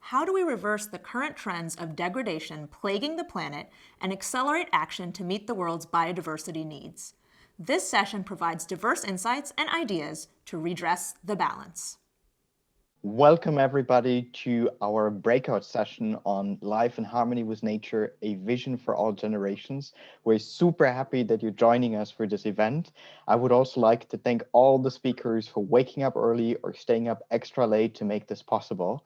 How do we reverse the current trends of degradation plaguing the planet and accelerate action to meet the world's biodiversity needs? This session provides diverse insights and ideas to redress the balance. Welcome everybody to our breakout session on Life in Harmony with Nature, a vision for all generations. We're super happy that you're joining us for this event. I would also like to thank all the speakers for waking up early or staying up extra late to make this possible.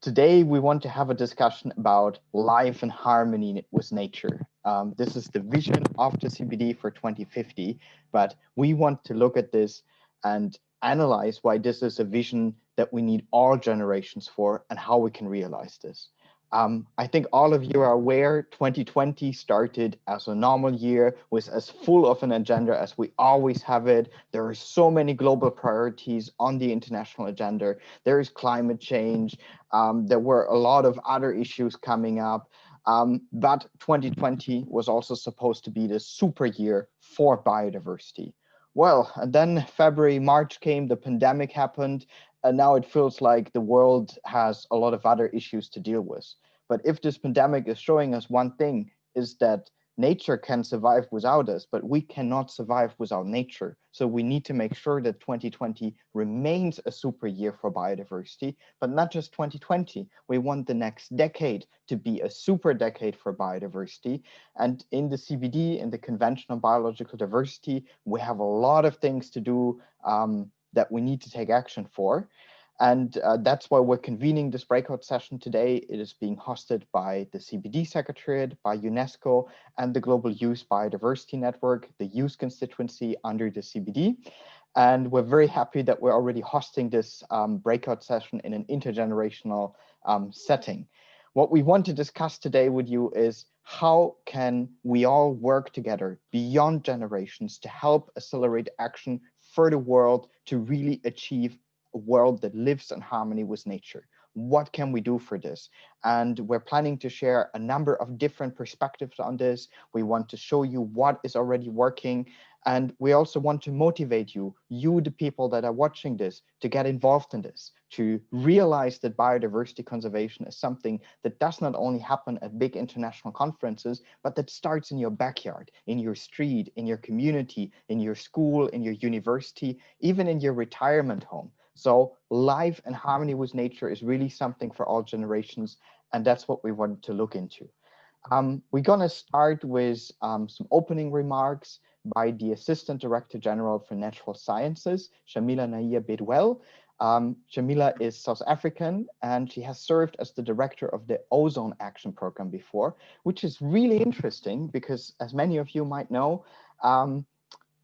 Today we want to have a discussion about life in harmony with nature. This is the vision of the CBD for 2050, but we want to look at this and analyze why this is a vision that we need all generations for and how we can realize this. I think all of you are aware 2020 started as a normal year, was as full of an agenda as we always have it. There are so many global priorities on the international agenda. There is climate change. There were a lot of other issues coming up. But 2020 was also supposed to be the super year for biodiversity. Well, and then February, March came, the pandemic happened, and now it feels like the world has a lot of other issues to deal with. But if this pandemic is showing us one thing, is that nature can survive without us, but we cannot survive without nature. So we need to make sure that 2020 remains a super year for biodiversity, but not just 2020. We want the next decade to be a super decade for biodiversity. And in the CBD, in the Convention on Biological Diversity, we have a lot of things to do that we need to take action for. And that's why we're convening this breakout session today. It is being hosted by the CBD Secretariat, by UNESCO, and the Global Youth Biodiversity Network, the youth constituency under the CBD. And we're very happy that we're already hosting this breakout session in an intergenerational setting. What we want to discuss today with you is how can we all work together beyond generations to help accelerate action for the world to really achieve a world that lives in harmony with nature. What can we do for this? And we're planning to share a number of different perspectives on this. We want to show you what is already working. And we also want to motivate you, the people that are watching this, to get involved in this, to realize that biodiversity conservation is something that does not only happen at big international conferences, but that starts in your backyard, in your street, in your community, in your school, in your university, even in your retirement home. So life in harmony with nature is really something for all generations, and that's what we want to look into. We're going to start with some opening remarks by the Assistant Director General for Natural Sciences, Shamila Nair-Bedouelle. Shamila is South African, and she has served as the director of the Ozone Action Program before, which is really interesting because, as many of you might know,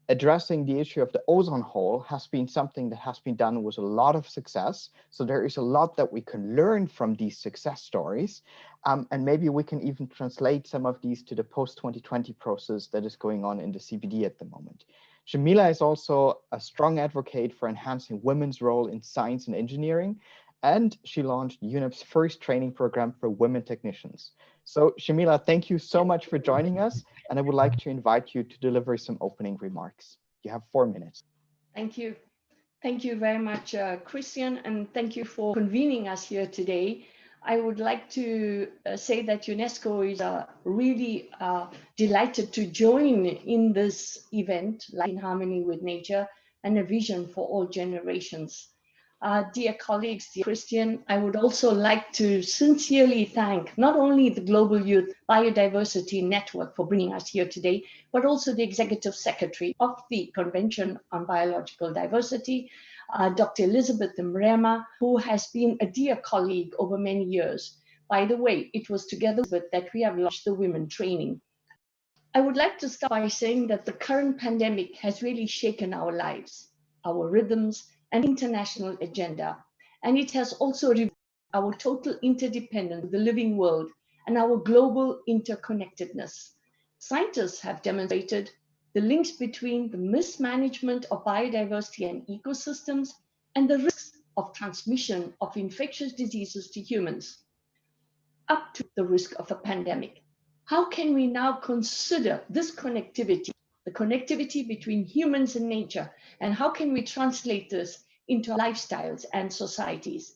addressing the issue of the ozone hole has been something that has been done with a lot of success. So there is a lot that we can learn from these success stories. And maybe we can even translate some of these to the post-2020 process that is going on in the CBD at the moment. Shamila is also a strong advocate for enhancing women's role in science and engineering. And she launched UNEP's first training program for women technicians. So Shamila, thank you so much for joining us. And I would like to invite you to deliver some opening remarks. You have 4 minutes. Thank you. Thank you very much, Christian, and thank you for convening us here today. I would like to say that UNESCO is really delighted to join in this event, Life in Harmony with Nature, and a vision for all generations. Dear colleagues, dear Christian, I would also like to sincerely thank not only the Global Youth Biodiversity Network for bringing us here today, but also the Executive Secretary of the Convention on Biological Diversity, Dr. Elizabeth Mrema, who has been a dear colleague over many years. By the way, it was together with that we have launched the women training. I would like to start by saying that the current pandemic has really shaken our lives, our rhythms, and international agenda. And it has also revealed our total interdependence with the living world and our global interconnectedness. Scientists have demonstrated the links between the mismanagement of biodiversity and ecosystems and the risks of transmission of infectious diseases to humans, up to the risk of a pandemic. How can we now consider this connectivity, the connectivity between humans and nature, and how can we translate this into our lifestyles and societies.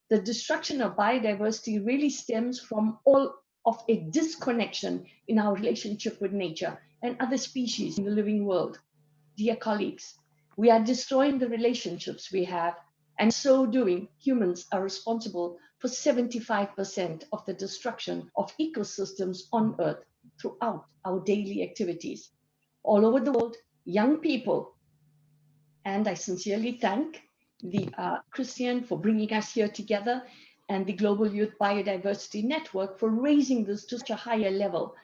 The destruction of biodiversity really stems from all of a disconnection in our relationship with nature and other species in the living world. Dear colleagues, we are destroying the relationships we have, and so doing, humans are responsible for 75% of the destruction of ecosystems on Earth throughout our daily activities. All over the world, young people, and I sincerely thank the Christian for bringing us here together and the Global Youth Biodiversity Network for raising this to such a higher level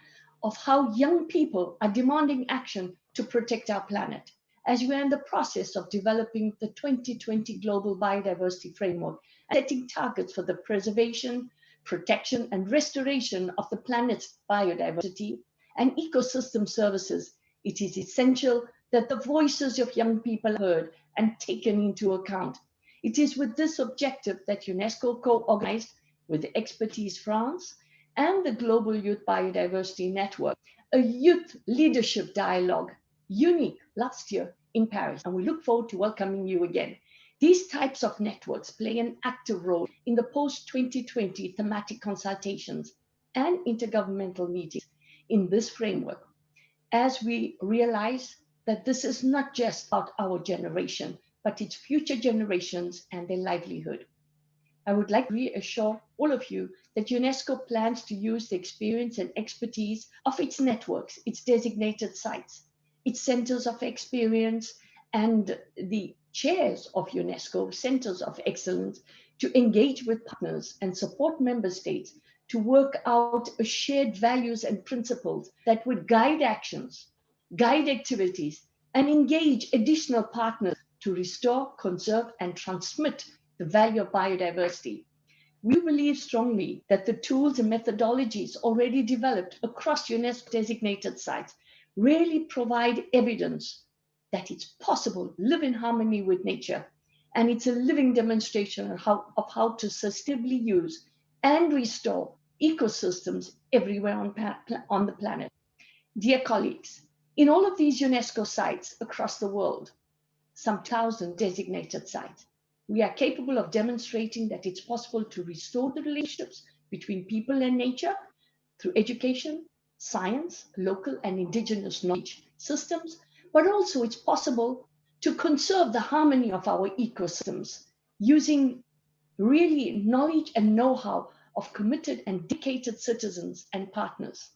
of how young people are demanding action to protect our planet. As we are in the process of developing the 2020 Global Biodiversity Framework and setting targets for the preservation, protection, and restoration of the planet's biodiversity and ecosystem services, it is essential that the voices of young people are heard and taken into account. It is with this objective that UNESCO co-organized with Expertise France and the Global Youth Biodiversity Network a youth leadership dialogue, unique last year in Paris, and we look forward to welcoming you again. These types of networks play an active role in the post-2020 thematic consultations and intergovernmental meetings in this framework, as we realize that this is not just about our generation, but it's future generations and their livelihood. I would like to reassure all of you that UNESCO plans to use the experience and expertise of its networks, its designated sites, its centers of experience, and the chairs of UNESCO centers of excellence to engage with partners and support member states to work out shared values and principles that would guide actions, guide activities, and engage additional partners to restore, conserve, and transmit the value of biodiversity. We believe strongly that the tools and methodologies already developed across UNESCO designated sites really provide evidence that it's possible to live in harmony with nature. And it's a living demonstration of how to sustainably use and restore ecosystems everywhere on the planet. Dear colleagues, in all of these UNESCO sites across the world, some 1,000 designated sites, we are capable of demonstrating that it's possible to restore the relationships between people and nature through education, science, local and indigenous knowledge systems, but also it's possible to conserve the harmony of our ecosystems using really knowledge and know-how of committed and dedicated citizens and partners.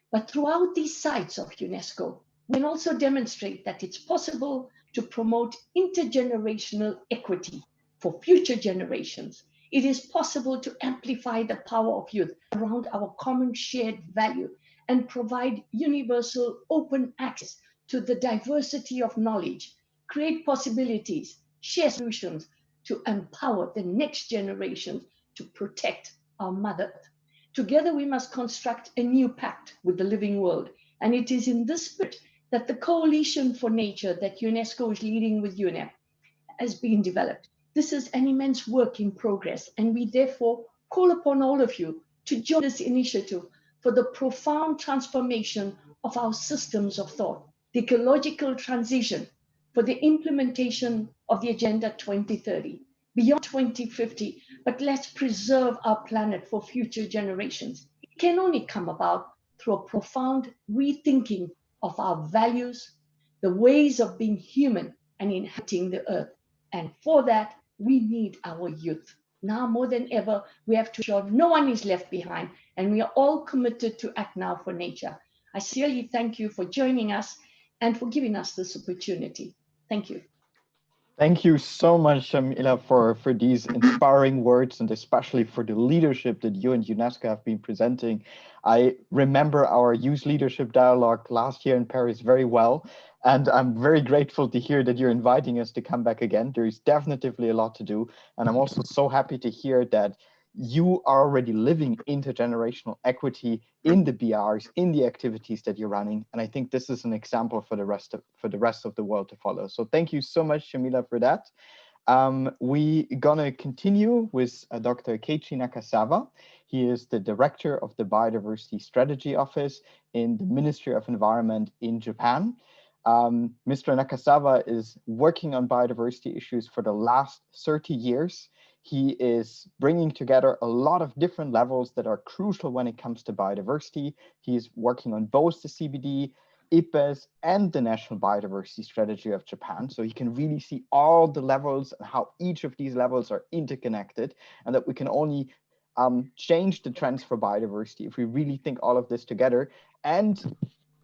But throughout these sites of UNESCO, we can also demonstrate that it's possible to promote intergenerational equity for future generations. It is possible to amplify the power of youth around our common shared value and provide universal open access to the diversity of knowledge, create possibilities, share solutions to empower the next generation to protect our mother earth. Together we must construct a new pact with the living world, and it is in this spirit that the Coalition for Nature that UNESCO is leading with UNEP has been developed. This is an immense work in progress, and we therefore call upon all of you to join this initiative for the profound transformation of our systems of thought, the ecological transition, for the implementation of the Agenda 2030, beyond 2050, but let's preserve our planet for future generations. It can only come about through a profound rethinking of our values, the ways of being human and inhabiting the earth. And for that, we need our youth. Now more than ever, we have to ensure no one is left behind, and we are all committed to act now for nature. I sincerely thank you for joining us and for giving us this opportunity. Thank you. Thank you so much, Shamila, for these inspiring words, and especially for the leadership that you and UNESCO have been presenting. I remember our youth leadership dialogue last year in Paris very well, and I'm very grateful to hear that you're inviting us to come back again. There is definitely a lot to do, and I'm also so happy to hear that you are already living intergenerational equity in the BRs, in the activities that you're running. And I think this is an example for the rest of the world to follow. So thank you so much, Shamila, for that. We're gonna continue with Dr. Keiichi Nakasawa. He is the director of the Biodiversity Strategy Office in the Ministry of Environment in Japan. Mr. Nakasawa is working on biodiversity issues for the last 30 years. He is bringing together a lot of different levels that are crucial when it comes to biodiversity. He is working on both the CBD, IPBES, and the National Biodiversity Strategy of Japan. So he can really see all the levels and how each of these levels are interconnected, and that we can only change the trends for biodiversity if we really think all of this together. And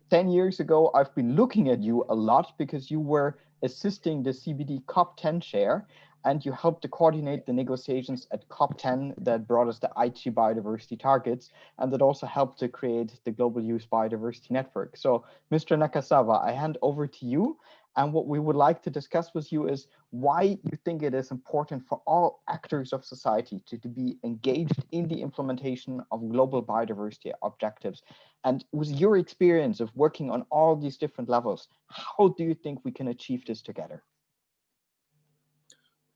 10 years ago, I've been looking at you a lot because you were assisting the CBD COP10 chair, and you helped to coordinate the negotiations at COP10 that brought us the Keiichi biodiversity targets, and that also helped to create the Global Youth Biodiversity Network. So, Mr. Nakasawa, I hand over to you. And what we would like to discuss with you is why you think it is important for all actors of society to be engaged in the implementation of global biodiversity objectives. And with your experience of working on all these different levels, how do you think we can achieve this together?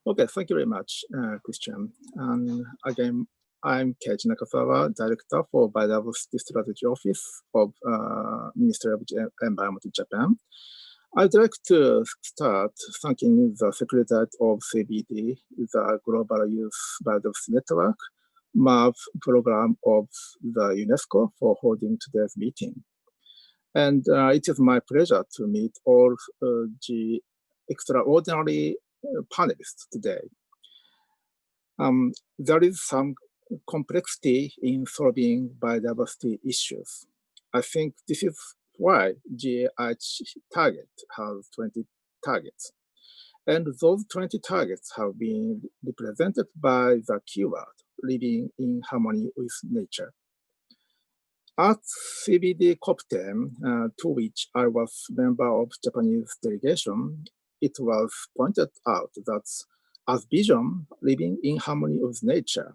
Okay, thank you very much, Christian. And again, I'm Keiichi Nakasawa, Director for Biodiversity Strategy Office of Ministry of Environment in Japan. I'd like to start thanking the Secretariat of CBD, the Global Youth Biodiversity Network, MAV program of the UNESCO for holding today's meeting. And it is my pleasure to meet all the extraordinary panelists today. There is some complexity in solving biodiversity issues. I think this is why Keiichi target has 20 targets. And those 20 targets have been represented by the keyword, living in harmony with nature. At CBD COP10, to which I was member of Japanese delegation, it was pointed out that as vision, living in harmony with nature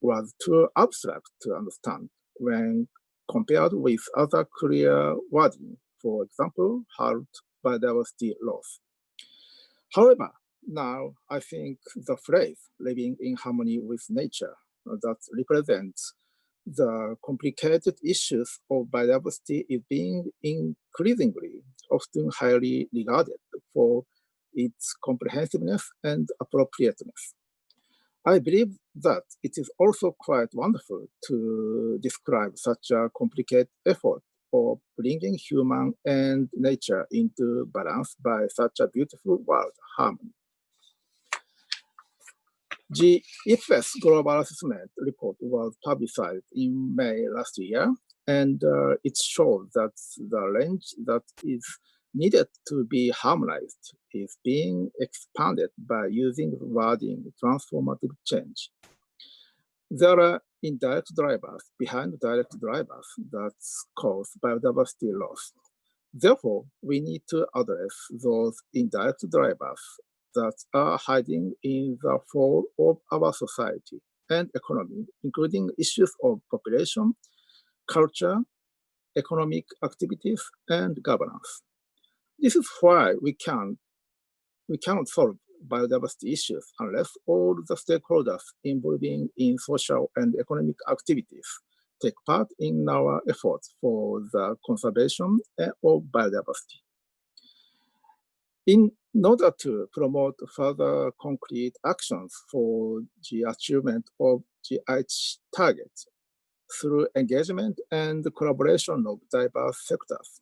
was too abstract to understand when compared with other clear wording, for example, halt biodiversity loss. However, now I think the phrase living in harmony with nature that represents the complicated issues of biodiversity is being increasingly often highly regarded for its comprehensiveness and appropriateness. I believe that it is also quite wonderful to describe such a complicated effort of bringing human and nature into balance by such a beautiful word, harmony. The IPBES Global Assessment report was published in May last year, and it showed that the range that is needed to be harmonized is being expanded by using the wording transformative change. There are indirect drivers behind direct drivers that cause biodiversity loss. Therefore, we need to address those indirect drivers that are hiding in the fall of our society and economy, including issues of population, culture, economic activities, and governance. This is why we cannot solve biodiversity issues unless all the stakeholders involving in social and economic activities take part in our efforts for the conservation of biodiversity. In order to promote further concrete actions for the achievement of the Keiichi targets through engagement and collaboration of diverse sectors,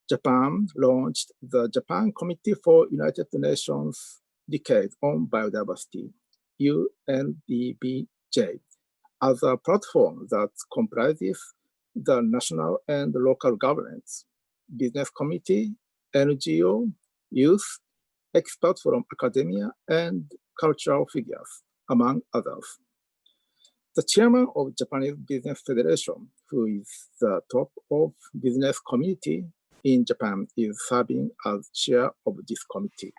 Japan launched the Japan Committee for United Nations Decade on Biodiversity, UNDBJ, as a platform that comprises the national and local governments, business community, NGO, youth, experts from academia, and cultural figures, among others. The chairman of Japanese Business Federation, who is the top of business community in Japan, is serving as chair of this committee.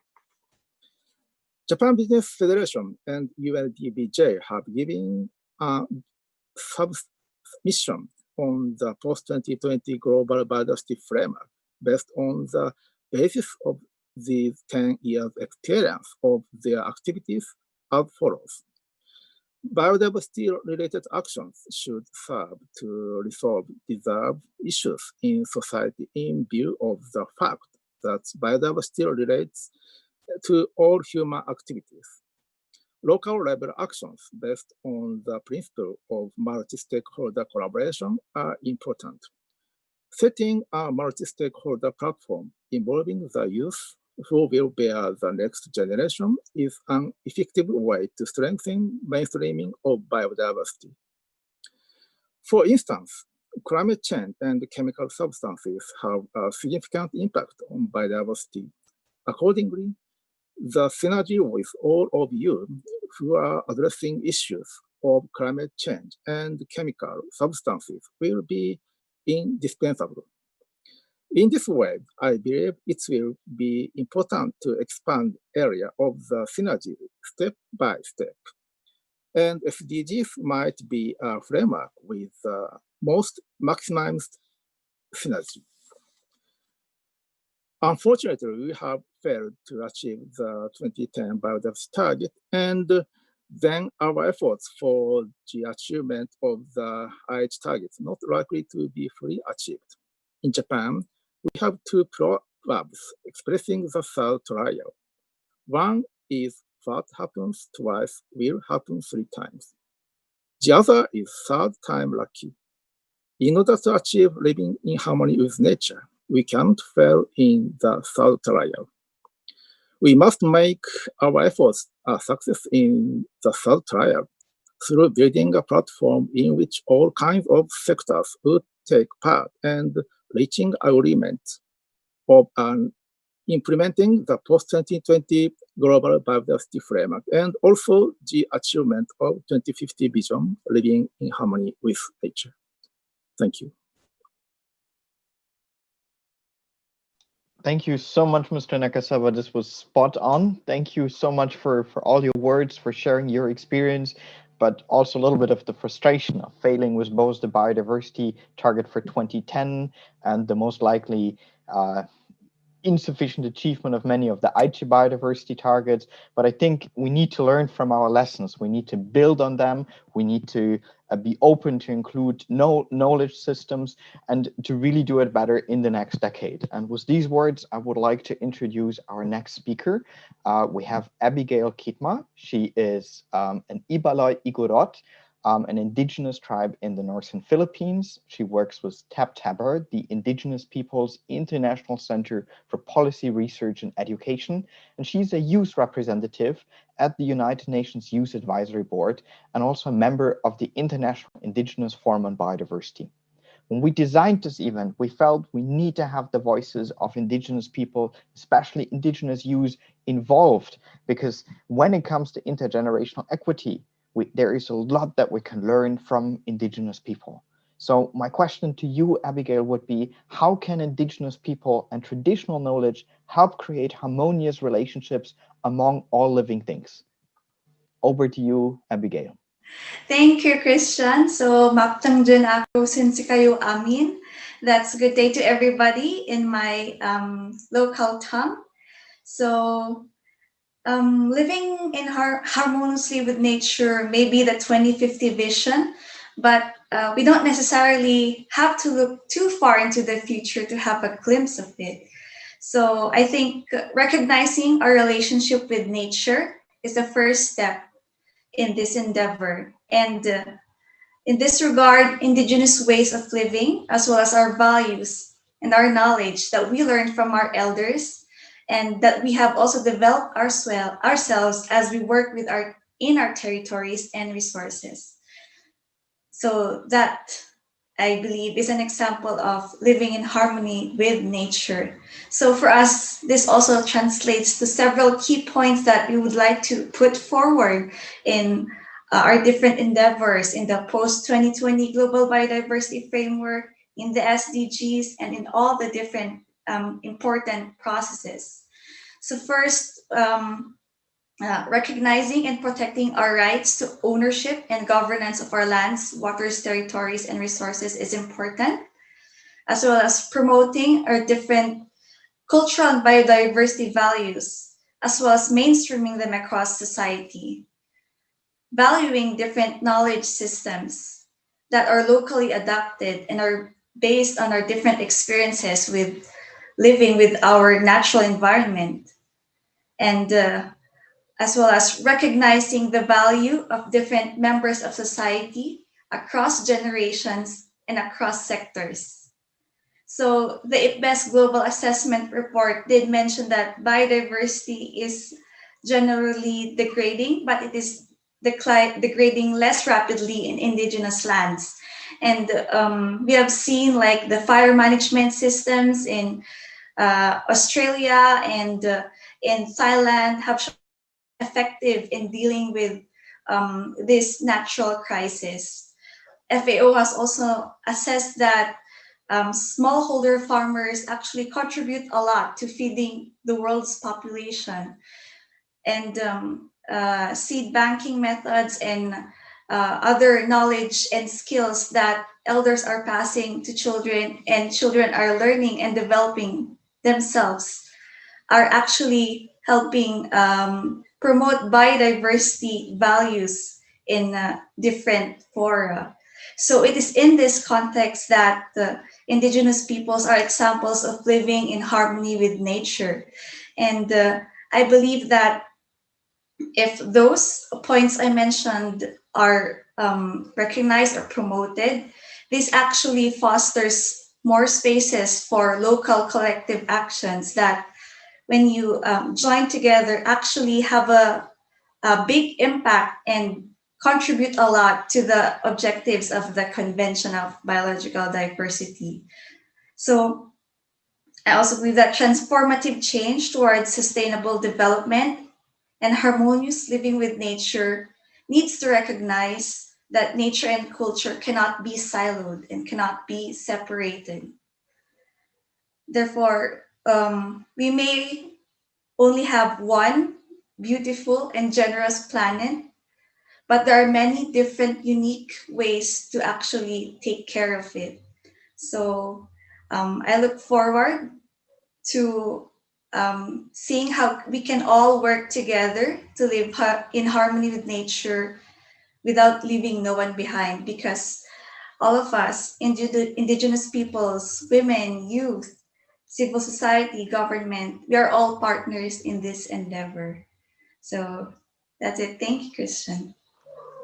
Japan Business Federation and UNDBJ have given a submission on the post-2020 global biodiversity framework based on the basis of these 10 years experience of their activities as follows. Biodiversity-related actions should serve to resolve deserved issues in society in view of the fact that biodiversity relates to all human activities. Local level actions based on the principle of multi-stakeholder collaboration are important. Setting a multi-stakeholder platform involving the youth who will bear the next generation is an effective way to strengthen mainstreaming of biodiversity. For instance, climate change and chemical substances have a significant impact on biodiversity. Accordingly, the synergy with all of you who are addressing issues of climate change and chemical substances will be indispensable. In this way, I believe it will be important to expand area of the synergy step by step. And SDGs might be a framework with the most maximized synergy. Unfortunately, we have failed to achieve the 2010 biodiversity target, and then our efforts for the achievement of the IH targets not likely to be fully achieved. In Japan, we have two proverbs expressing the third trial. One is what happens twice will happen 3 times. The other is third time lucky. In order to achieve living in harmony with nature, we cannot fail in the third trial. We must make our efforts a success in the third trial through building a platform in which all kinds of sectors would take part and reaching agreement of implementing the post-2020 global biodiversity framework and also the achievement of 2050 vision, living in harmony with nature. Thank you. Thank you so much, Mr. Nakasawa. This was spot on. Thank you so much for all your words, for sharing your experience, but also a little bit of the frustration of failing with both the biodiversity target for 2010 and the most likely insufficient achievement of many of the Aichi biodiversity targets. But I think we need to learn from our lessons. We need to build on them. We need to be open to include knowledge systems and to really do it better in the next decade. And with these words, I would like to introduce our next speaker. We have Abigail Kitma. She is an Ibaloi Igorot, an indigenous tribe in the northern Philippines. She works with TABTABER, the Indigenous Peoples International Center for Policy Research and Education, and she's a youth representative at the United Nations Youth Advisory Board and also a member of the International Indigenous Forum on Biodiversity. When we designed this event, we felt we need to have the voices of indigenous people, especially indigenous youth, involved, because when it comes to intergenerational equity, there is a lot that we can learn from indigenous people. So my question to you, Abigail, would be, how can indigenous people and traditional knowledge help create harmonious relationships among all living things? Over to you, Abigail. Thank you, Christian. So, maptangdyan ako since kayo amin. That's good day to everybody in my local tongue. So, living in harmoniously with nature may be the 2050 vision, but we don't necessarily have to look too far into the future to have a glimpse of it. So I think recognizing our relationship with nature is the first step in this endeavor. And in this regard, indigenous ways of living, as well as our values and our knowledge that we learned from our elders, and that we have also developed ourselves as we work with in our territories and resources. So that, I believe, is an example of living in harmony with nature. So for us, this also translates to several key points that we would like to put forward in our different endeavors in the post-2020 Global Biodiversity Framework, in the SDGs, and in all the different important processes. So first, recognizing and protecting our rights to ownership and governance of our lands, waters, territories, and resources is important, as well as promoting our different cultural and biodiversity values, as well as mainstreaming them across society. Valuing different knowledge systems that are locally adapted and are based on our different experiences with living with our natural environment, and as well as recognizing the value of different members of society across generations and across sectors. So the IPBES Global Assessment Report did mention that biodiversity is generally degrading, but it is degrading less rapidly in indigenous lands. And we have seen like the fire management systems in Australia and in Thailand have shown effective in dealing with this natural crisis. FAO has also assessed that smallholder farmers actually contribute a lot to feeding the world's population. And seed banking methods and other knowledge and skills that elders are passing to children and children are learning and developing themselves are actually helping promote biodiversity values in different fora. So it is in this context that indigenous peoples are examples of living in harmony with nature. And I believe that if those points I mentioned are recognized or promoted, this actually fosters more spaces for local collective actions that when you join together actually have a big impact and contribute a lot to the objectives of the Convention of Biological Diversity. So I also believe that transformative change towards sustainable development and harmonious living with nature needs to recognize that nature and culture cannot be siloed and cannot be separated. Therefore, we may only have one beautiful and generous planet, but there are many different unique ways to actually take care of it. So I look forward to seeing how we can all work together to live in harmony with nature without leaving no one behind, because all of us, indigenous peoples, women, youth, civil society, government, we are all partners in this endeavor. So that's it. Thank you, Christian.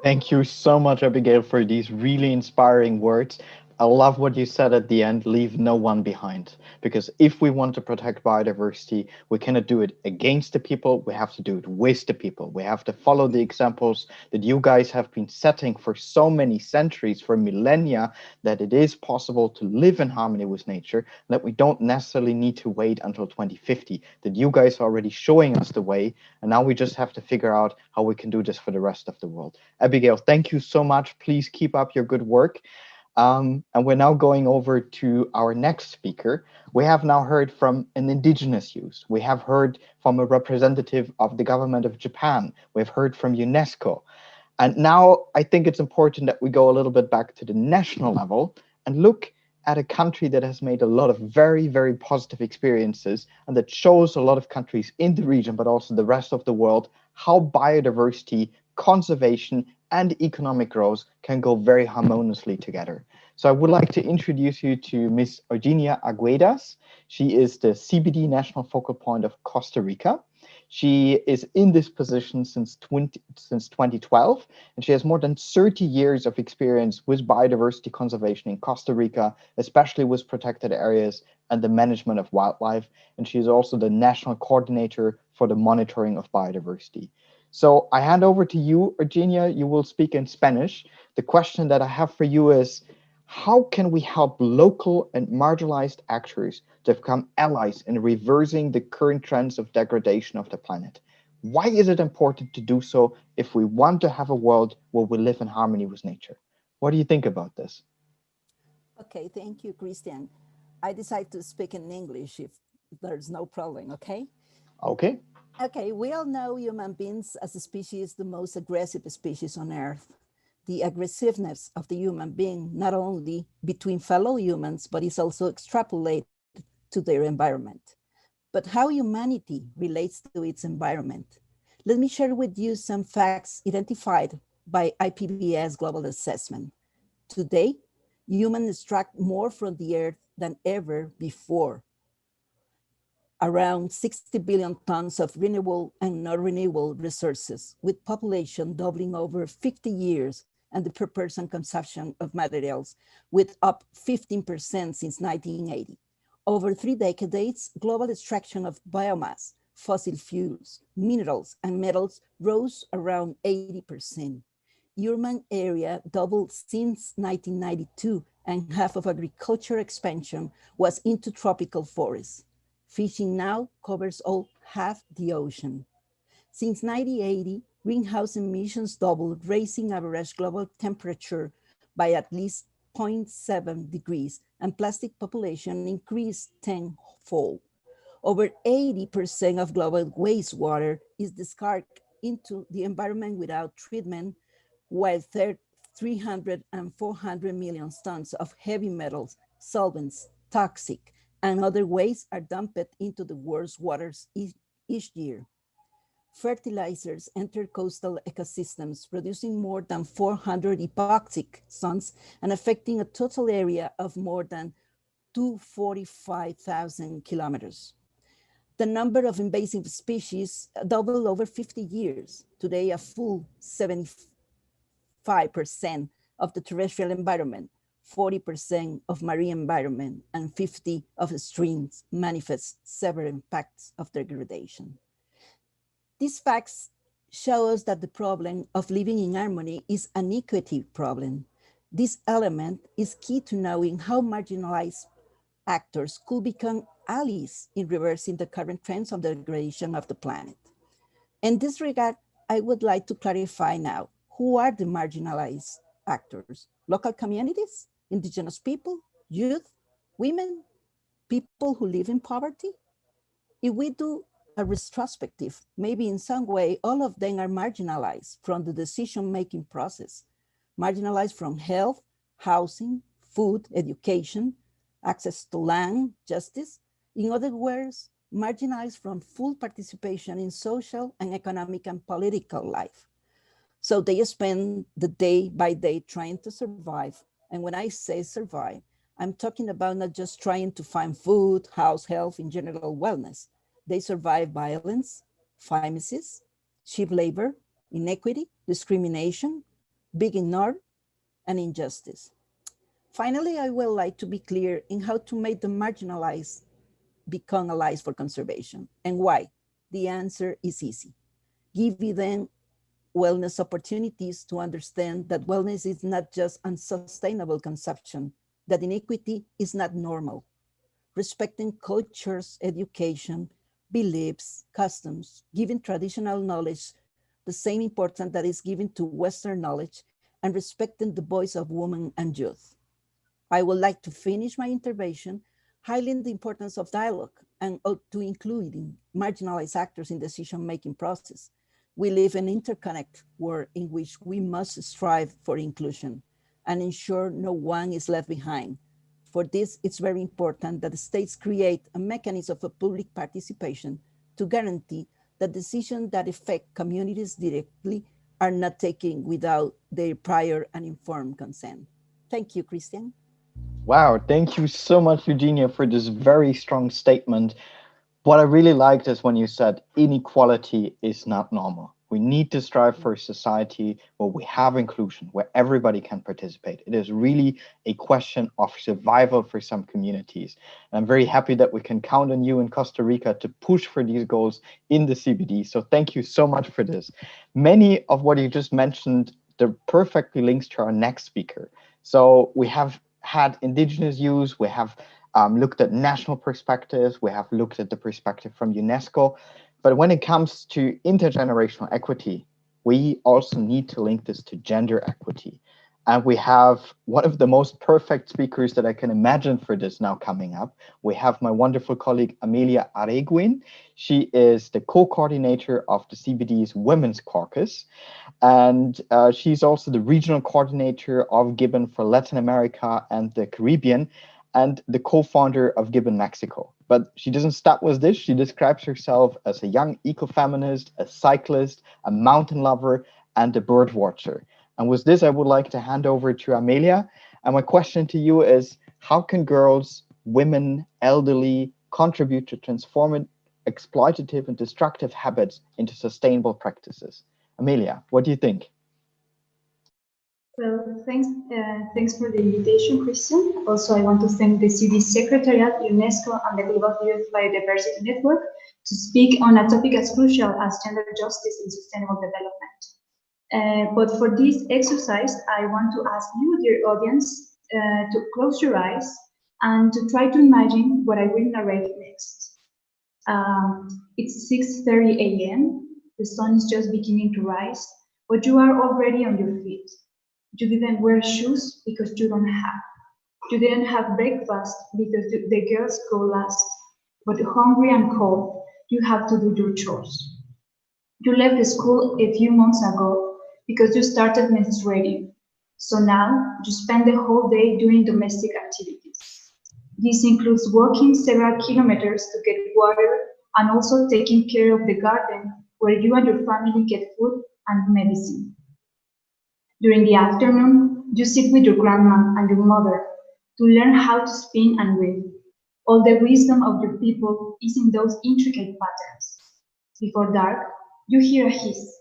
Thank you so much, Abigail, for these really inspiring words. I love what you said at the end, leave no one behind. Because if we want to protect biodiversity, we cannot do it against the people, we have to do it with the people. We have to follow the examples that you guys have been setting for so many centuries, for millennia, that it is possible to live in harmony with nature, that we don't necessarily need to wait until 2050, that you guys are already showing us the way, and now we just have to figure out how we can do this for the rest of the world. Abigail, thank you so much. Please keep up your good work. And we're now going over to our next speaker. We have now heard from an indigenous youth. We have heard from a representative of the government of Japan. We've heard from UNESCO. And now I think it's important that we go a little bit back to the national level and look at a country that has made a lot of very, very positive experiences and that shows a lot of countries in the region, but also the rest of the world, how biodiversity, conservation, and economic growth can go very harmoniously together. So I would like to introduce you to Ms. Eugenia Arguedas. She is the CBD National Focal Point of Costa Rica. She is in this position since 2012, and she has more than 30 years of experience with biodiversity conservation in Costa Rica, especially with protected areas and the management of wildlife. And she is also the national coordinator for the monitoring of biodiversity. So I hand over to you, Eugenia. You will speak in Spanish. The question that I have for you is, how can we help local and marginalized actors to become allies in reversing the current trends of degradation of the planet? Why is it important to do so if we want to have a world where we live in harmony with nature? What do you think about this? Okay, thank you, Christian. I decide to speak in English if there's no problem, okay? Okay. Okay, we all know human beings as a species, the most aggressive species on Earth. The aggressiveness of the human being, not only between fellow humans, but is also extrapolated to their environment. But how humanity relates to its environment? Let me share with you some facts identified by IPBES Global Assessment. Today, humans extract more from the Earth than ever before. around 60 billion tons of renewable and non-renewable resources, with population doubling over 50 years and the per person consumption of materials with up 15% since 1980. Over 3 decades, global extraction of biomass, fossil fuels, minerals, and metals rose around 80%. Urban area doubled since 1992, and half of agriculture expansion was into tropical forests. Fishing now covers all half the ocean. Since 1980, greenhouse emissions doubled, raising average global temperature by at least 0.7 degrees, and plastic population increased tenfold. Over 80% of global wastewater is discarded into the environment without treatment, while 300 and 400 million tons of heavy metals, solvents, toxic, and other wastes are dumped into the world's waters each year. Fertilizers enter coastal ecosystems, producing more than 400 epoxic zones and affecting a total area of more than 245,000 kilometers. The number of invasive species doubled over 50 years. Today, a full 75% of the terrestrial environment, 40% of marine environment, and 50% of streams manifest severe impacts of degradation. These facts show us that the problem of living in harmony is an equity problem. This element is key to knowing how marginalized actors could become allies in reversing the current trends of degradation of the planet. In this regard, I would like to clarify now, who are the marginalized actors? Local communities, indigenous people, youth, women, people who live in poverty? If we do a retrospective, maybe in some way, all of them are marginalized from the decision-making process, marginalized from health, housing, food, education, access to land, justice. In other words, marginalized from full participation in social and economic and political life. So they spend the day by day trying to survive. And when I say survive, I'm talking about not just trying to find food, house, health, and general wellness. They survive violence, pharmacies, cheap labor, inequity, discrimination, being ignored, and injustice. Finally, I would like to be clear in how to make the marginalized become allies for conservation and why. The answer is easy. Give them wellness opportunities to understand that wellness is not just unsustainable consumption, that inequity is not normal. Respecting cultures, education, beliefs, customs, giving traditional knowledge the same importance that is given to Western knowledge, and respecting the voice of women and youth. I would like to finish my intervention highlighting the importance of dialogue and to including marginalized actors in decision-making process. We live in an interconnected world in which we must strive for inclusion and ensure no one is left behind. For this, it's very important that the states create a mechanism of public participation to guarantee that decisions that affect communities directly are not taken without their prior and informed consent. Thank you, Christian. Wow, thank you so much, Eugenia, for this very strong statement. What I really liked is when you said inequality is not normal. We need to strive for a society where we have inclusion, where everybody can participate. It is really a question of survival for some communities. And I'm very happy that we can count on you in Costa Rica to push for these goals in the CBD. So thank you so much for this. Many of what you just mentioned, they're perfectly links to our next speaker. So we have had indigenous use, we have looked at national perspectives, we have looked at the perspective from UNESCO. But when it comes to intergenerational equity, we also need to link this to gender equity. And we have one of the most perfect speakers that I can imagine for this now coming up. We have my wonderful colleague, Amelia Areguin. She is the co-coordinator of the CBD's Women's Caucus. And she's also the regional coordinator of Gibbon for Latin America and the Caribbean, and the co-founder of Gibbon Mexico. But she doesn't stop with this. She describes herself as a young ecofeminist, a cyclist, a mountain lover, and a bird watcher. And with this, I would like to hand over to Amelia. And my question to you is, how can girls, women, elderly contribute to exploitative and destructive habits into sustainable practices. Amelia, what do you think? Well, thanks for the invitation, Christian. Also, I want to thank the CD Secretariat, UNESCO, and the Global Youth Biodiversity Network to speak on a topic as crucial as gender justice in sustainable development. But for this exercise, I want to ask you, dear audience, to close your eyes and to try to imagine what I will narrate next. It's 6:30 a.m. The sun is just beginning to rise, but you are already on your feet. You didn't wear shoes because you don't have. You didn't have breakfast because the girls go last. But hungry and cold, you have to do your chores. You left the school a few months ago because you started menstruating. So now you spend the whole day doing domestic activities. This includes walking several kilometers to get water and also taking care of the garden where you and your family get food and medicine. During the afternoon, you sit with your grandma and your mother to learn how to spin and weave. All the wisdom of your people is in those intricate patterns. Before dark, you hear a hiss.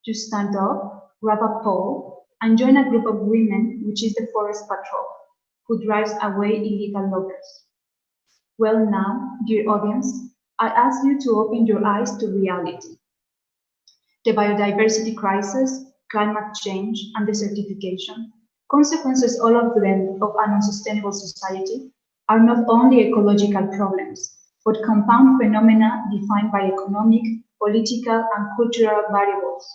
You stand up, grab a pole, and join a group of women, which is the forest patrol, who drives away illegal loggers. Well now, dear audience, I ask you to open your eyes to reality. The biodiversity crisis, climate change, and desertification, consequences all of them of an unsustainable society, are not only ecological problems, but compound phenomena defined by economic, political, and cultural variables.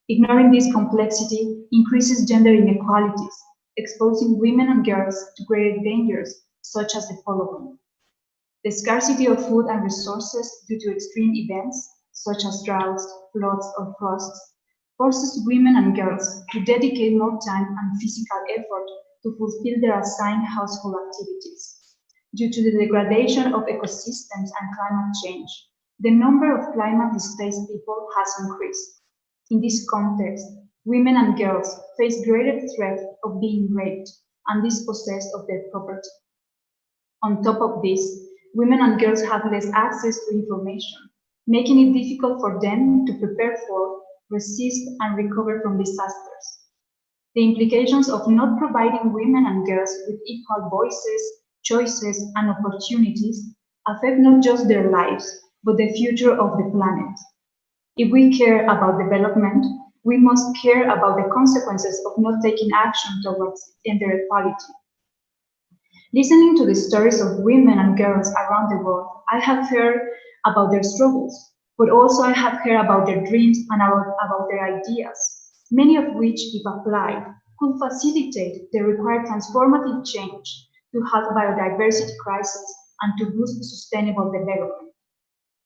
Ignoring this complexity increases gender inequalities, exposing women and girls to greater dangers, such as the following. The scarcity of food and resources due to extreme events, such as droughts, floods, or frosts, forces women and girls to dedicate more time and physical effort to fulfill their assigned household activities. Due to the degradation of ecosystems and climate change, the number of climate-displaced people has increased. In this context, women and girls face greater threat of being raped and dispossessed of their property. On top of this, women and girls have less access to information, making it difficult for them to prepare for, resist, and recover from disasters. The implications of not providing women and girls with equal voices, choices, and opportunities affect not just their lives, but the future of the planet. If we care about development, we must care about the consequences of not taking action towards gender equality. Listening to the stories of women and girls around the world, I have heard about their struggles, but also I have heard about their dreams and about their ideas, many of which, if applied, could facilitate the required transformative change to halt biodiversity crisis and to boost sustainable development.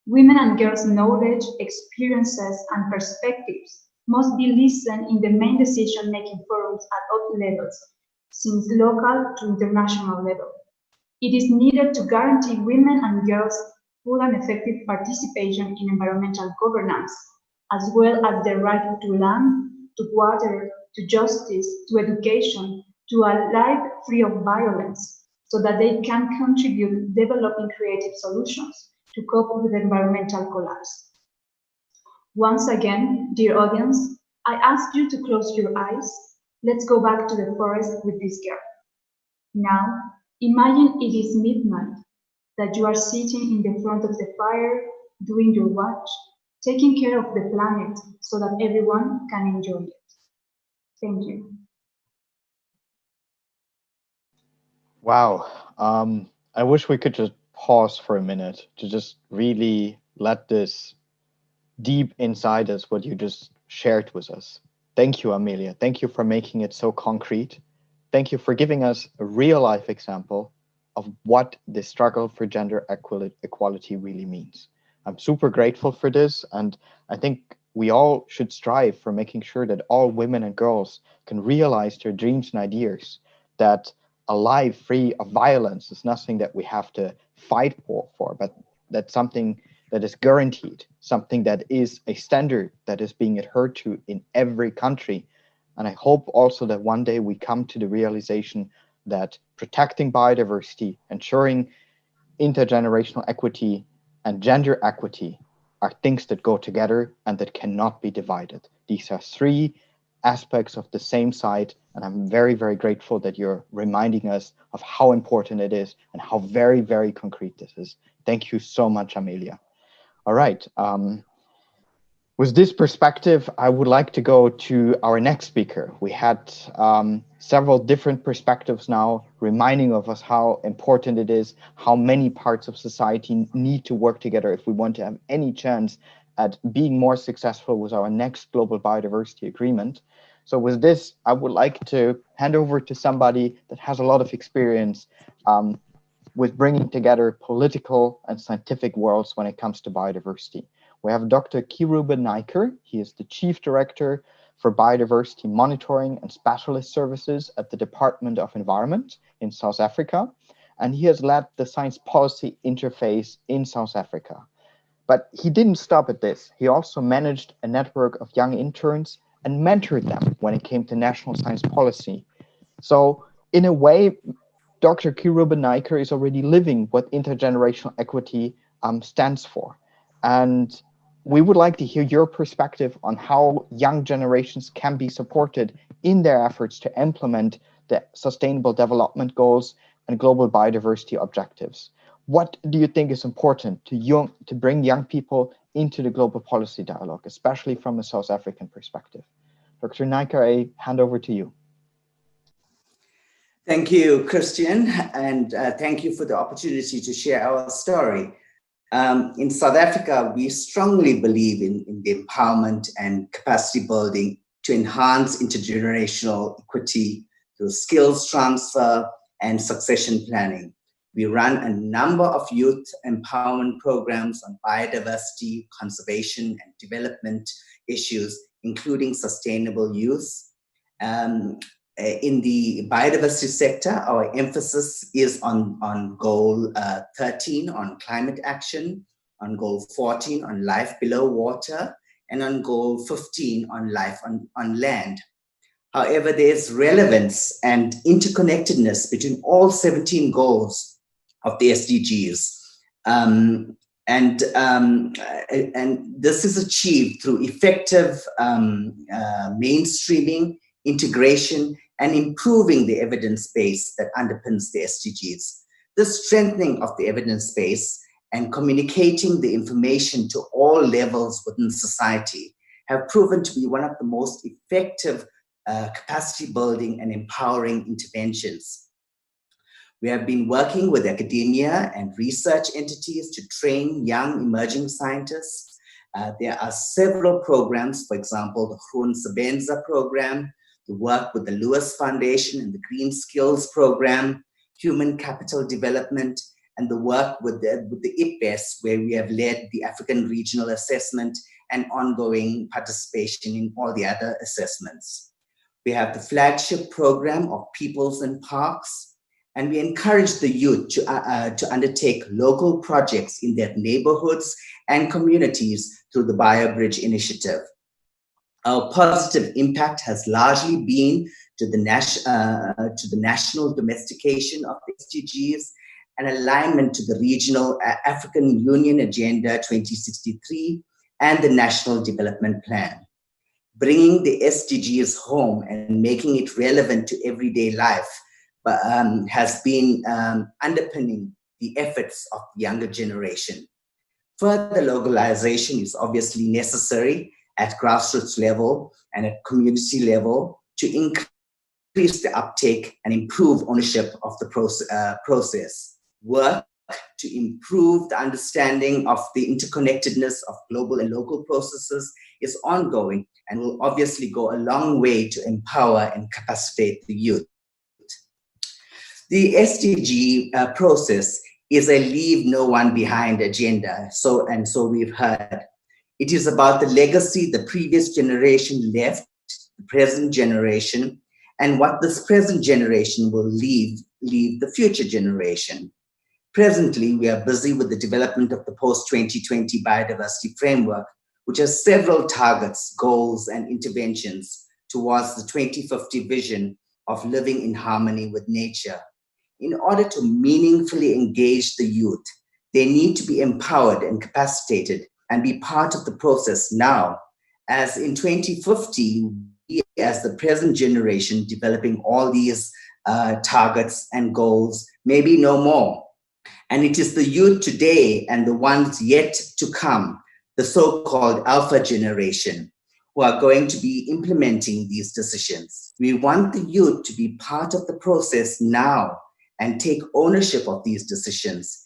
Women and girls' knowledge, experiences, and perspectives must be listened in the main decision-making forums at all levels, since local to international level. It is needed to guarantee women and girls full and effective participation in environmental governance, as well as the right to land, to water, to justice, to education, to a life free of violence, so that they can contribute developing creative solutions to cope with environmental collapse. Once again, dear audience, I ask you to close your eyes. Let's go back to the forest with this girl. Now, imagine it is midnight, that you are sitting in the front of the fire, doing your watch, taking care of the planet so that everyone can enjoy it. Thank you. Wow. I wish we could just pause for a minute to just really let this deep inside us, what you just shared with us. Thank you, Amelia. Thank you for making it so concrete. Thank you for giving us a real life example of what the struggle for gender equality really means. I'm super grateful for this, and I think we all should strive for making sure that all women and girls can realize their dreams and ideas, that a life free of violence is nothing that we have to fight for, but that's something that is guaranteed, something that is a standard that is being adhered to in every country. And I hope also that one day we come to the realization that protecting biodiversity, ensuring intergenerational equity, and gender equity are things that go together and that cannot be divided. These are three aspects of the same side, and I'm very, very grateful that you're reminding us of how important it is and how very, very concrete this is. Thank you so much, Amelia. All right. With this perspective, I would like to go to our next speaker. We had several different perspectives now, reminding of us how important it is, how many parts of society need to work together if we want to have any chance at being more successful with our next global biodiversity agreement. So with this, I would like to hand over to somebody that has a lot of experience with bringing together political and scientific worlds when it comes to biodiversity. We have Dr. Keith Nakasawa. He is the Chief Director for Biodiversity Monitoring and Specialist Services at the Department of Environment in South Africa, and he has led the science policy interface in South Africa. But he didn't stop at this. He also managed a network of young interns and mentored them when it came to national science policy. So in a way, Dr. Keith Nakasawa is already living what intergenerational equity stands for. And we would like to hear your perspective on how young generations can be supported in their efforts to implement the Sustainable Development Goals and global biodiversity objectives. What do you think is important to bring young people into the global policy dialogue, especially from a South African perspective? Dr. Nakasawa, I hand over to you. Thank you, Christian, and thank you for the opportunity to share our story. In South Africa, we strongly believe in the empowerment and capacity building to enhance intergenerational equity through skills transfer and succession planning. We run a number of youth empowerment programs on biodiversity, conservation, and development issues, including sustainable use. In the biodiversity sector, our emphasis is on goal 13 on climate action, on goal 14 on life below water, and on goal 15 on life on land. However, there's relevance and interconnectedness between all 17 goals of the SDGs. And this is achieved through effective mainstreaming, integration, and improving the evidence base that underpins the SDGs. The strengthening of the evidence base and communicating the information to all levels within society have proven to be one of the most effective capacity building and empowering interventions. We have been working with academia and research entities to train young emerging scientists. There are several programs, for example, the Groen Sebenza program, the work with the Lewis Foundation and the Green Skills Program, Human Capital Development, and the work with the IPBES, where we have led the African Regional Assessment and ongoing participation in all the other assessments. We have the flagship program of Peoples and Parks, and we encourage the youth to undertake local projects in their neighborhoods and communities through the BioBridge initiative. Our positive impact has largely been to the national domestication of the SDGs and alignment to the regional African Union Agenda 2063 and the National Development Plan. Bringing the SDGs home and making it relevant to everyday life has been underpinning the efforts of the younger generation. Further localization is obviously necessary at grassroots level and at community level to increase the uptake and improve ownership of the process. Work to improve the understanding of the interconnectedness of global and local processes is ongoing and will obviously go a long way to empower and capacitate the youth. The SDG process is a leave no one behind agenda, so we've heard. It is about the legacy the previous generation left, the present generation, and what this present generation will leave the future generation. Presently, we are busy with the development of the post-2020 biodiversity framework, which has several targets, goals, and interventions towards the 2050 vision of living in harmony with nature. In order to meaningfully engage the youth, They need to be empowered and capacitated and be part of the process now, as in 2050, we as the present generation developing all these targets and goals, maybe no more. And it is the youth today and the ones yet to come, the so-called alpha generation, who are going to be implementing these decisions. We want the youth to be part of the process now and take ownership of these decisions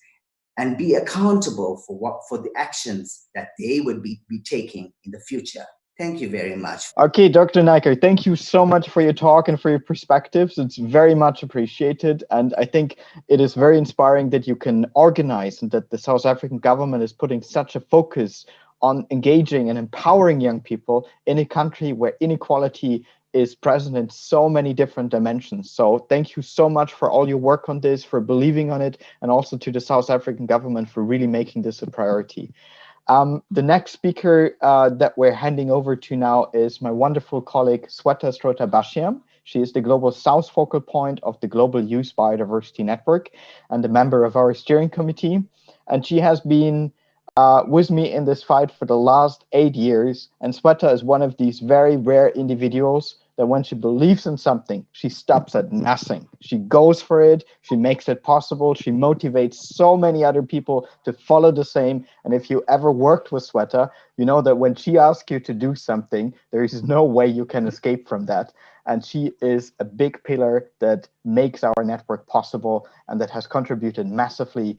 and be accountable for the actions that they would be taking in the future. Thank you very much. Okay, Dr. Naika, thank you so much for your talk and for your perspectives. It's very much appreciated. And I think it is very inspiring that you can organize and that the South African government is putting such a focus on engaging and empowering young people in a country where inequality is present in so many different dimensions. So thank you so much for all your work on this, for believing on it, and also to the South African government for really making this a priority. The next speaker that we're handing over to now is my wonderful colleague, Sveta Bashiam. She is the Global South focal point of the Global Youth Biodiversity Network and a member of our steering committee. And she has been with me in this fight for the last 8 years. And Sveta is one of these very rare individuals that when she believes in something, she stops at nothing. She goes for it, she makes it possible, she motivates so many other people to follow the same. And if you ever worked with Sveta, you know that when she asks you to do something, there is no way you can escape from that. And she is a big pillar that makes our network possible and that has contributed massively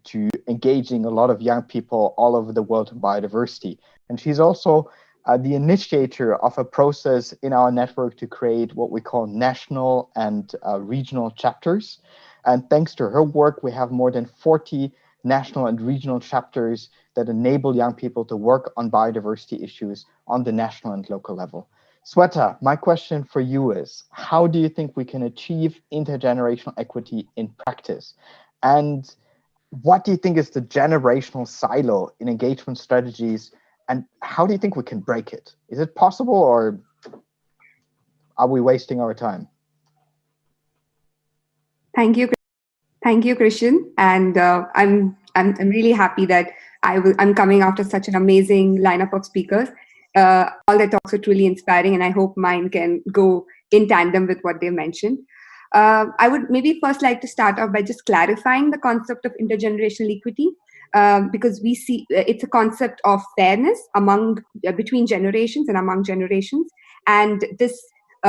to engaging a lot of young people all over the world in biodiversity. And she's also the initiator of a process in our network to create what we call national and regional chapters. And thanks to her work, we have more than 40 national and regional chapters that enable young people to work on biodiversity issues on the national and local level. Sveta, my question for you is, how do you think we can achieve intergenerational equity in practice? And what do you think is the generational silo in engagement strategies? And how do you think we can break it? Is it possible, or are we wasting our time? Thank you, Christian. And I'm really happy that I'm coming after such an amazing lineup of speakers. All their talks are truly inspiring, and I hope mine can go in tandem with what they mentioned. I would maybe first like to start off by just clarifying the concept of intergenerational equity. Because we see it's a concept of fairness between generations and among generations, and this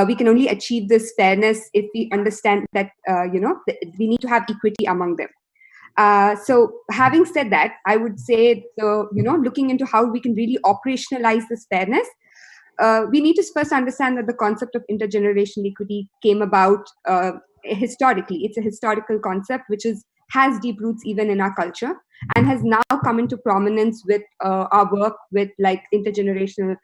we can only achieve this fairness if we understand that we need to have equity among them. So having said that, I would say looking into how we can really operationalize this fairness, we need to first understand that the concept of intergenerational equity came about historically. It's a historical concept which has deep roots even in our culture, and has now come into prominence with our work with like intergenerational,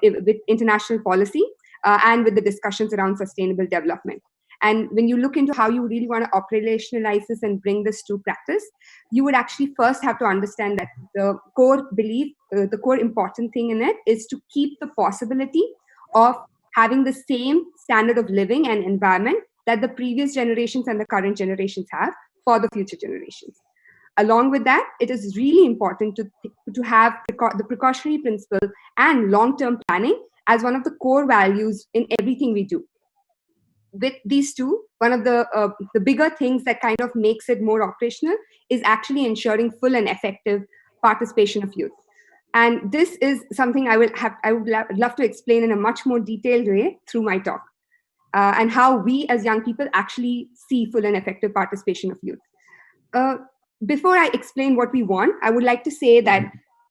with international policy, and with the discussions around sustainable development. And when you look into how you really want to operationalize this and bring this to practice, you would actually first have to understand that the core belief, the core important thing in it is to keep the possibility of having the same standard of living and environment that the previous generations and the current generations have for the future generations. Along with that, it is really important to have the precautionary principle and long-term planning as one of the core values in everything we do. With these two, one of the bigger things that kind of makes it more operational is actually ensuring full and effective participation of youth. And this is something I would love to explain in a much more detailed way through my talk, and how we as young people actually see full and effective participation of youth. Before I explain what we want, I would like to say that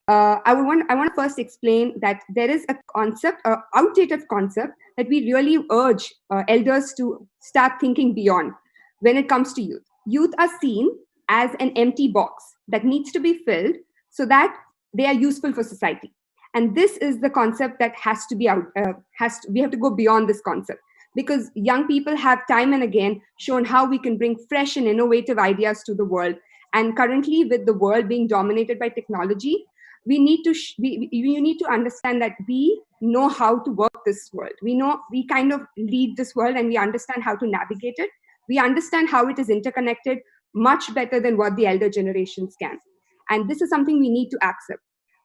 I want to first explain that there is a concept, an outdated concept, that we really urge elders to start thinking beyond when it comes to youth. Youth are seen as an empty box that needs to be filled so that they are useful for society. And this is the concept that has to be we have to go beyond this concept, because young people have time and again shown how we can bring fresh and innovative ideas to the world. And currently, with the world being dominated by technology, you need to understand that we know how to work this world. We kind of lead this world, and we understand how to navigate it. We understand how it is interconnected much better than what the elder generations can. And this is something we need to accept.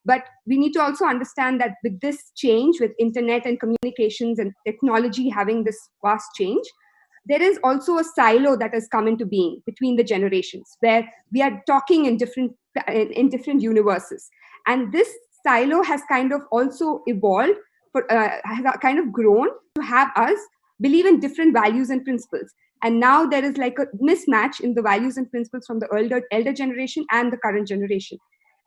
But we need to also understand that with this change, with internet and communications and technology having this vast change, there is also a silo that has come into being between the generations, where we are talking in different universes. And this silo has kind of also evolved, has kind of grown to have us believe in different values and principles. And now there is like a mismatch in the values and principles from the elder generation and the current generation.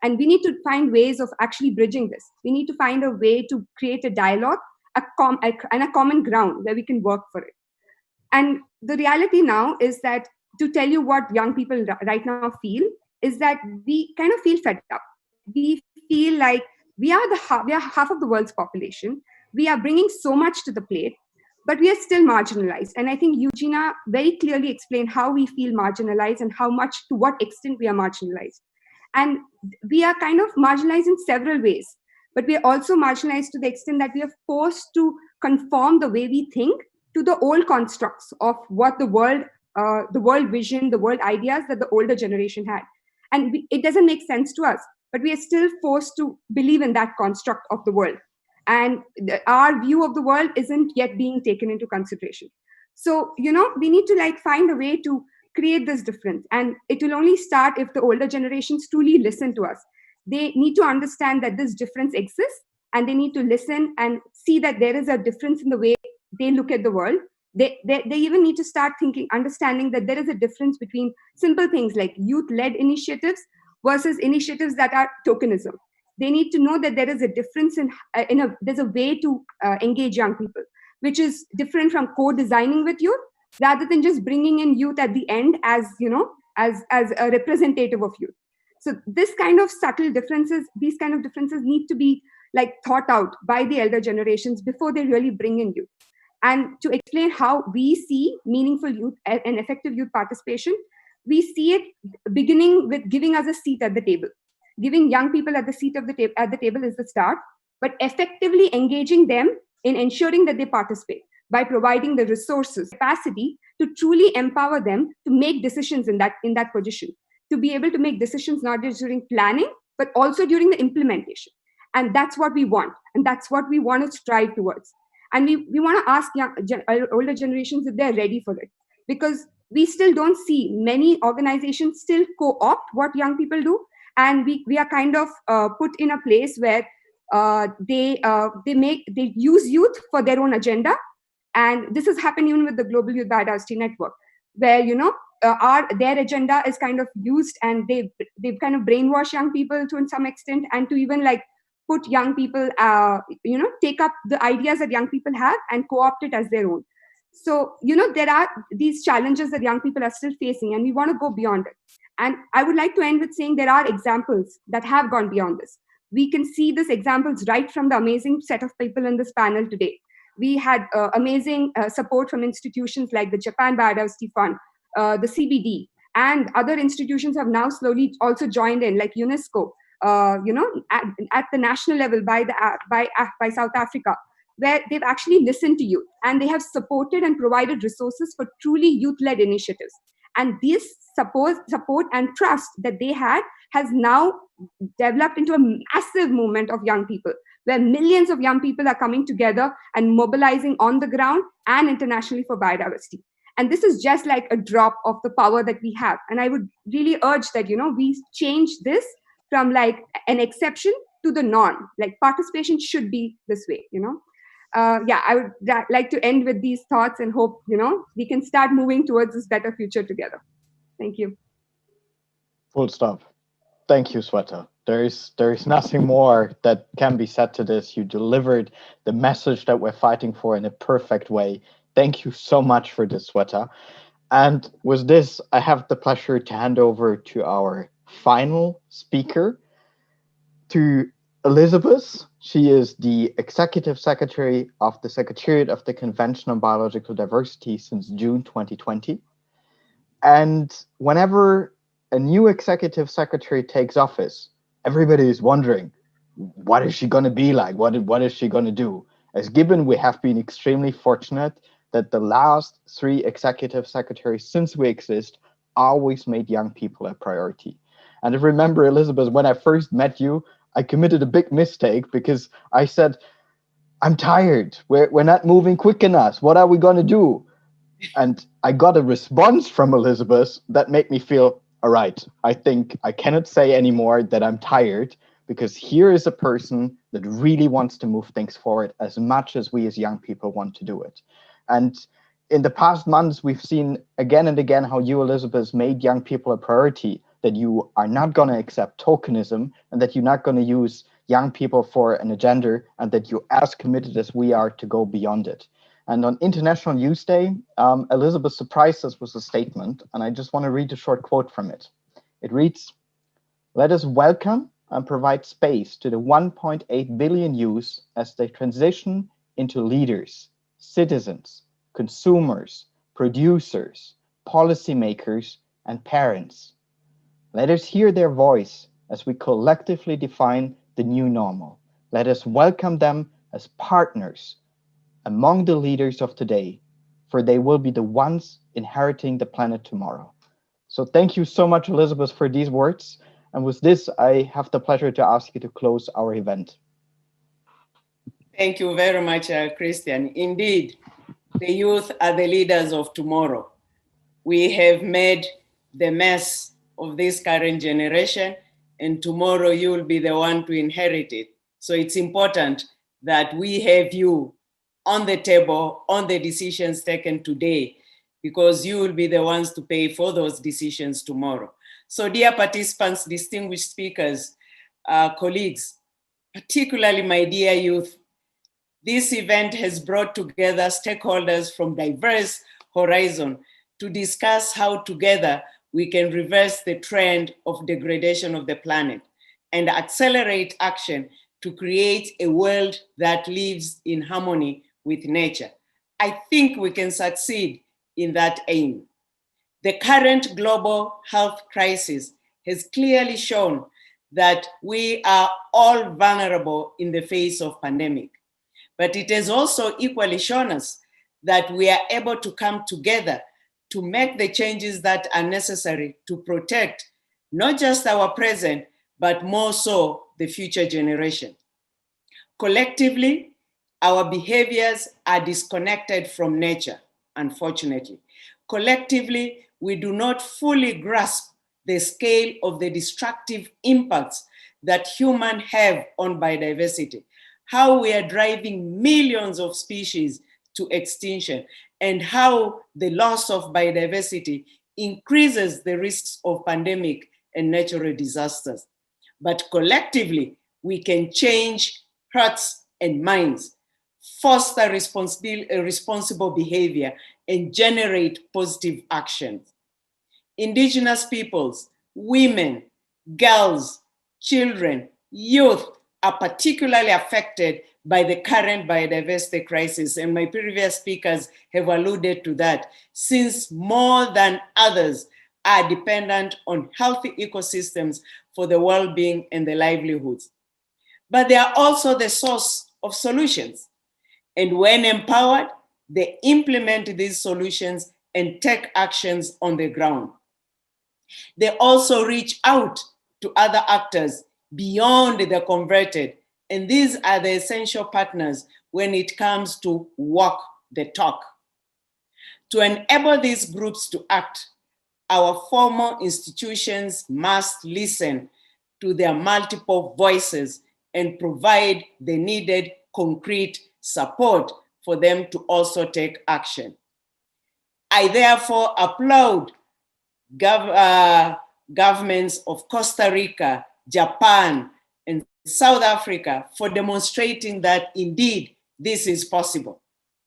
And we need to find ways of actually bridging this. We need to find a way to create a dialogue and a common ground where we can work for it. And the reality now is that, to tell you what young people right now feel, is that we kind of feel fed up. We feel like we are half of the world's population. We are bringing so much to the plate, but we are still marginalized. And I think Eugenia very clearly explained how we feel marginalized and to what extent we are marginalized. And we are kind of marginalized in several ways, but we are also marginalized to the extent that we are forced to conform the way we think to the old constructs of what the world vision, the world ideas that the older generation had. And it doesn't make sense to us, but we are still forced to believe in that construct of the world. And our view of the world isn't yet being taken into consideration. So, we need to find a way to create this difference. And it will only start if the older generations truly listen to us. They need to understand that this difference exists, and they need to listen and see that there is a difference in the way they look at the world. They even need to start understanding that there is a difference between simple things like youth-led initiatives versus initiatives that are tokenism. They need to know that there is a difference there's a way to engage young people, which is different from co-designing with youth, rather than just bringing in youth at the end as a representative of youth. So this kind of subtle differences, these kind of differences need to be thought out by the elder generations before they really bring in youth. And to explain how we see meaningful youth and effective youth participation, we see it beginning with giving us a seat at the table. Giving young people at the table is the start, but effectively engaging them in ensuring that they participate by providing the resources, capacity to truly empower them to make decisions in that position, to be able to make decisions not just during planning, but also during the implementation. And that's what we want. And that's what we want to strive towards. And we want to ask older generations if they're ready for it, because we still don't see many organizations still co-opt what young people do. And we are kind of put in a place where they use youth for their own agenda. And this has happened even with the Global Youth Biodiversity Network, where their agenda is kind of used, and they've kind of brainwashed young people to some extent, and to even put young people take up the ideas that young people have and co-opt it as their own. So there are these challenges that young people are still facing, and we want to go beyond it. And I would like to end with saying there are examples that have gone beyond this. We can see these examples right from the amazing set of people in this panel today. We had amazing support from institutions like the Japan Biodiversity Fund, the CBD, and other institutions have now slowly also joined in, like UNESCO, at the national level by South Africa, where they've actually listened to youth, and they have supported and provided resources for truly youth-led initiatives. And this support and trust that they had has now developed into a massive movement of young people, where millions of young people are coming together and mobilizing on the ground and internationally for biodiversity. And this is just like a drop of the power that we have. And I would really urge that, we change this from an exception to the norm. Participation should be this way, I would like to end with these thoughts and hope, we can start moving towards this better future together. Thank you. Full stop. Thank you, Sveta. There is nothing more that can be said to this. You delivered the message that we're fighting for in a perfect way. Thank you so much for this, Sveta. And with this, I have the pleasure to hand over to our final speaker, to Elizabeth. She is the Executive Secretary of the Secretariat of the Convention on Biological Diversity since June 2020. And whenever a new Executive Secretary takes office, everybody is wondering, what is she going to be like? What is she going to do? As Gibbon, we have been extremely fortunate that the last 3 Executive Secretaries since we exist always made young people a priority. And I remember, Elizabeth, when I first met you, I committed a big mistake because I said, I'm tired. We're not moving quick enough. What are we going to do? And I got a response from Elizabeth that made me feel, all right, I think I cannot say anymore that I'm tired, because here is a person that really wants to move things forward as much as we as young people want to do it. And in the past months, we've seen again and again how you, Elizabeth, made young people a priority, that you are not going to accept tokenism and that you're not going to use young people for an agenda, and that you're as committed as we are to go beyond it. And on International Youth Day, Elizabeth surprised us with a statement, and I just want to read a short quote from it. It reads, "Let us welcome and provide space to the 1.8 billion youth as they transition into leaders, citizens, consumers, producers, policymakers, and parents. Let us hear their voice as we collectively define the new normal. Let us welcome them as partners among the leaders of today, for they will be the ones inheriting the planet tomorrow." So thank you so much, Elizabeth, for these words. And with this, I have the pleasure to ask you to close our event. Thank you very much, Christian. Indeed, the youth are the leaders of tomorrow. We have made the mess of this current generation, and tomorrow you will be the one to inherit it. So it's important that we have you on the table, on the decisions taken today, because you will be the ones to pay for those decisions tomorrow. So dear participants, distinguished speakers, colleagues, particularly my dear youth, this event has brought together stakeholders from diverse horizons to discuss how together we can reverse the trend of degradation of the planet and accelerate action to create a world that lives in harmony with nature. I think we can succeed in that aim. The current global health crisis has clearly shown that we are all vulnerable in the face of pandemic. But it has also equally shown us that we are able to come together to make the changes that are necessary to protect not just our present, but more so the future generation. Collectively, our behaviors are disconnected from nature, unfortunately. Collectively, we do not fully grasp the scale of the destructive impacts that humans have on biodiversity, how we are driving millions of species to extinction, and how the loss of biodiversity increases the risks of pandemic and natural disasters. But collectively, we can change hearts and minds, foster responsible behavior, and generate positive actions. Indigenous peoples, women, girls, children, youth are particularly affected by the current biodiversity crisis, and my previous speakers have alluded to that, since more than others are dependent on healthy ecosystems for the well-being and the livelihoods. But they are also the source of solutions. And when empowered, they implement these solutions and take actions on the ground. They also reach out to other actors beyond the converted, and these are the essential partners when it comes to walk the talk. To enable these groups to act, our formal institutions must listen to their multiple voices and provide the needed concrete support for them to also take action. I therefore applaud governments of Costa Rica, Japan, and South Africa for demonstrating that indeed this is possible.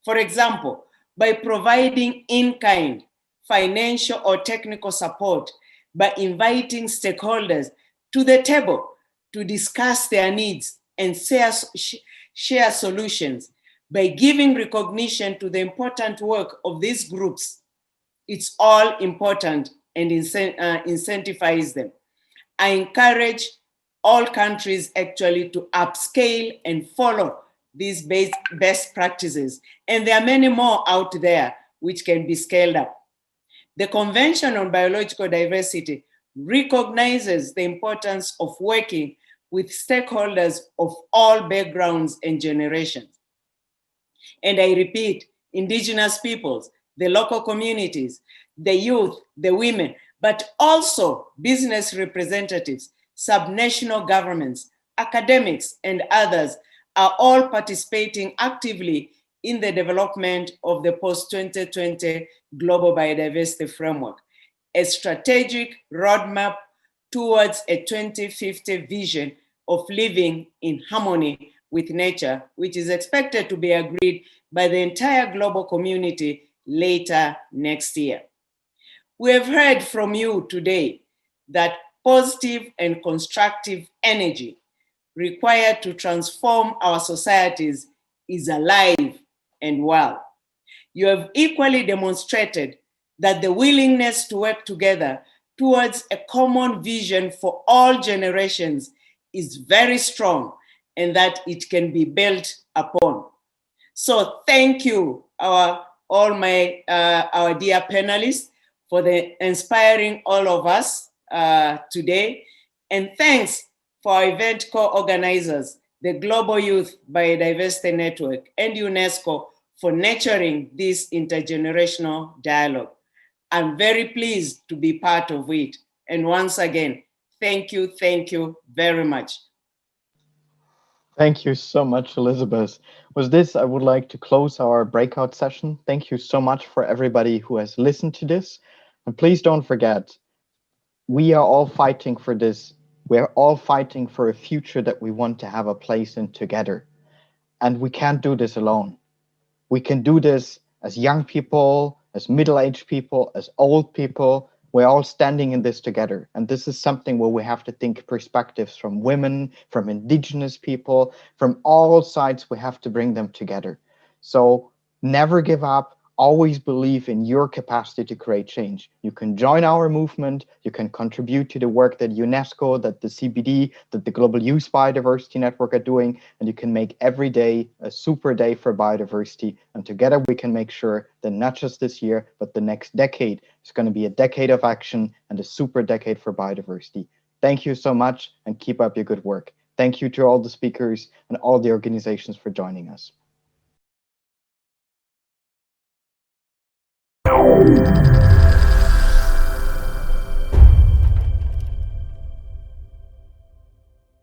For example, by providing in-kind financial or technical support, by inviting stakeholders to the table to discuss their needs and share solutions, by giving recognition to the important work of these groups. It's all important, and incentivize them. I encourage all countries actually to upscale and follow these best practices. And there are many more out there which can be scaled up. The Convention on Biological Diversity recognizes the importance of working with stakeholders of all backgrounds and generations. And I repeat, indigenous peoples, the local communities, the youth, the women, but also business representatives, subnational governments, academics, and others are all participating actively in the development of the post-2020 Global Biodiversity Framework, a strategic roadmap towards a 2050 vision of living in harmony with nature, which is expected to be agreed by the entire global community later next year. We have heard from you today that positive and constructive energy required to transform our societies is alive and well. You have equally demonstrated that the willingness to work together towards a common vision for all generations is very strong and that it can be built upon. So thank you, our dear panelists, for inspiring all of us today. And thanks for our event co-organizers, the Global Youth Biodiversity Network and UNESCO for nurturing this intergenerational dialogue. I'm very pleased to be part of it. And once again, thank you very much. Thank you so much, Elizabeth. With this, I would like to close our breakout session. Thank you so much for everybody who has listened to this. And please don't forget, we are all fighting for this. We're all fighting for a future that we want to have a place in together. And we can't do this alone. We can do this as young people, as middle-aged people, as old people. We're all standing in this together. And this is something where we have to think perspectives from women, from indigenous people, from all sides. We have to bring them together. So never give up. Always believe in your capacity to create change. You can join our movement. You can contribute to the work that UNESCO, that the CBD, that the Global Youth Biodiversity Network are doing, and you can make every day a super day for biodiversity. And together we can make sure that not just this year, but the next decade is going to be a decade of action and a super decade for biodiversity. Thank you so much and keep up your good work. Thank you to all the speakers and all the organizations for joining us.